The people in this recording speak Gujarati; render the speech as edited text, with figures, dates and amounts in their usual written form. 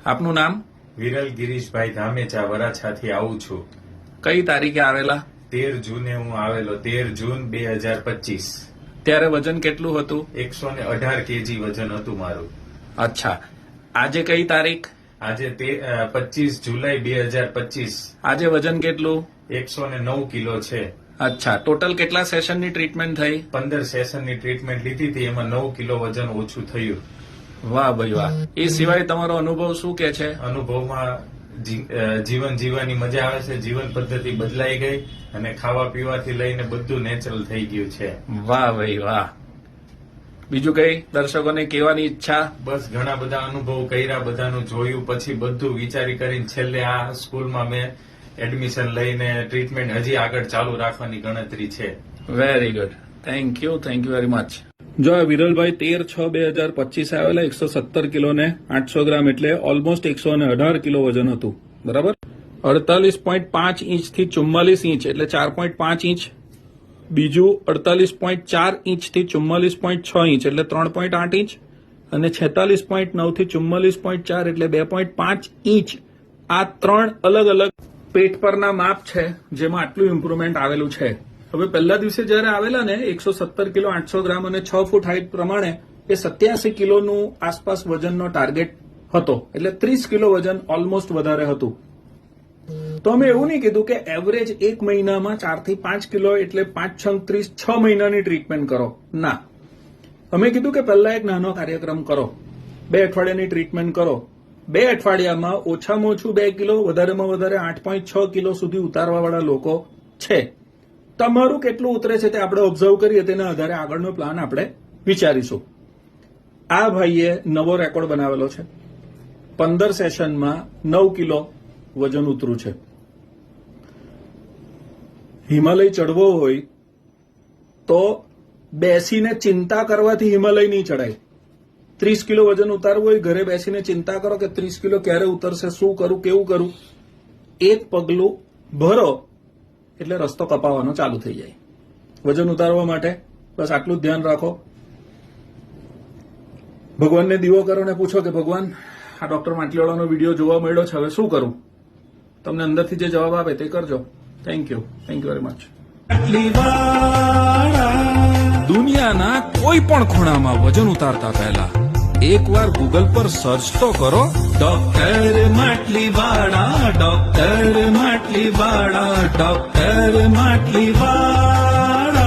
આપનું નામ? વિરલ ગિરીશભાઈ ધામેચા, વરાછાથી આવું છું. કઈ તારીખે આવેલા? 13 જૂને હું આવેલો. 13 જૂન 2025. ત્યારે વજન કેટલું હતું? 118 કેજી વજન હતું મારું. અચ્છા. આજે કઈ તારીખ? આજે 25 જુલાઈ 2025. આજે વજન કેટલું? 109 કિલો છે. અચ્છા. ટોટલ કેટલા સેશનની ટ્રીટમેન્ટ થઈ? 15 સેશનની ટ્રીટમેન્ટ લીધી હતી, એમાં 9 કિલો વજન ઓછું થયું. વાહ ભાઈ વાહ. એ સિવાય તમારો અનુભવ શું કે છે? અનુભવમાં જીવન જીવવાની મજા આવે છે. જીવન પદ્ધતિ બદલાઈ ગઈ અને ખાવા પીવાથી લઈને બધું નેચરલ થઈ ગયું છે. વાહ ભાઈ વાહ. બીજું કઈ દર્શકોને કહેવાની ઈચ્છા? બસ ઘણા બધા અનુભવ કર્યા, બધાનું જોયું, પછી બધું વિચારી કરીને છેલ્લે આ સ્કૂલમાં મેં એડમિશન લઈને ટ્રીટમેન્ટ હજી આગળ ચાલુ રાખવાની ગણતરી છે. Very good. Thank you very much. જો આ વિરલભાઈ 13/6/2025 આવેલા 117 કિલો ને 800 ગ્રામ એટલે ઓલમોસ્ટ 118 કિલો વજન હતું. બરાબર. 48.5 ઇંચથી 44 ઇંચ એટલે 4.5 ઇંચ. બીજું 48.4 ઇંચથી 44.6 ઇંચ એટલે 3.8 ઇંચ. અને 46.9 થી 44.4 એટલે 2.5 ઇંચ. આ 3 અલગ અલગ પેટ પરના માપ છે જેમાં આટલું ઇમ્પ્રુવમેન્ટ આવેલું છે. હવે પહેલા દિવસે જયારે આવેલા ને 117 કિલો 800 ગ્રામ અને 6 ફૂટ હાઇટ પ્રમાણે એ 87 કિલોનું આસપાસ વજનનો ટાર્ગેટ હતો, એટલે 30 કિલો વજન ઓલમોસ્ટ વધારે હતું. તો અમે એવું નહીં કીધું કે એવરેજ એક મહિનામાં 4 થી 5 કિલો એટલે 5 6 30 6 મહિનાની ટ્રીટમેન્ટ કરો. ના, અમે કીધું કે પહેલા એક નાનો કાર્યક્રમ કરો, 2 અઠવાડિયાની ટ્રીટમેન્ટ કરો. 2 અઠવાડિયામાં ઓછામાં ઓછું 2 કિલો, વધારેમાં વધારે 8.6 કિલો સુધી ઉતારવાવાળા લોકો છે. તમારું કેટલું ઉતરે છે તે આપણે ઓબ્ઝર્વ કરીએ, તેના આધારે આગળનો પ્લાન આપણે વિચારીશું. આ ભાઈએ નવો રેકોર્ડ બનાવેલો છે. 15 સેશનમાં 9 કિલો વજન ઉતરું છે. હિમાલય ચડવો હોય તો બેસીને ચિંતા કરવાથી હિમાલય નહીં ચડાય. 30 કિલો વજન ઉતારવું હોય, ઘરે બેસીને ચિંતા કરો કે 30 કિલો ક્યારે ઉતરશે, શું કરું, કેવું કરું. એક પગલું ભરો એટલે રસ્તો કપાવવાનો ચાલુ થઈ જાય. વજન ઉતારવા માટે બસ આટલું જ ધ્યાન રાખો. ભગવાનને દીવો કરો ને પૂછો કે ભગવાન, આ ડોક્ટર માટલીવાળાનો વિડીયો જોવા મળ્યો છે, હવે શું કરું? તમને અંદરથી જે જવાબ આવે તે કરજો. Thank you very much. દુનિયાના કોઈ પણ ખૂણામાં વજન ઉતારતા પહેલા એકવાર ગૂગલ પર સર્ચ તો કરો, ડોક્ટર માટલીવાળા, ડોક્ટર માટલીવાળા, ડોક્ટર માટલીવાળા.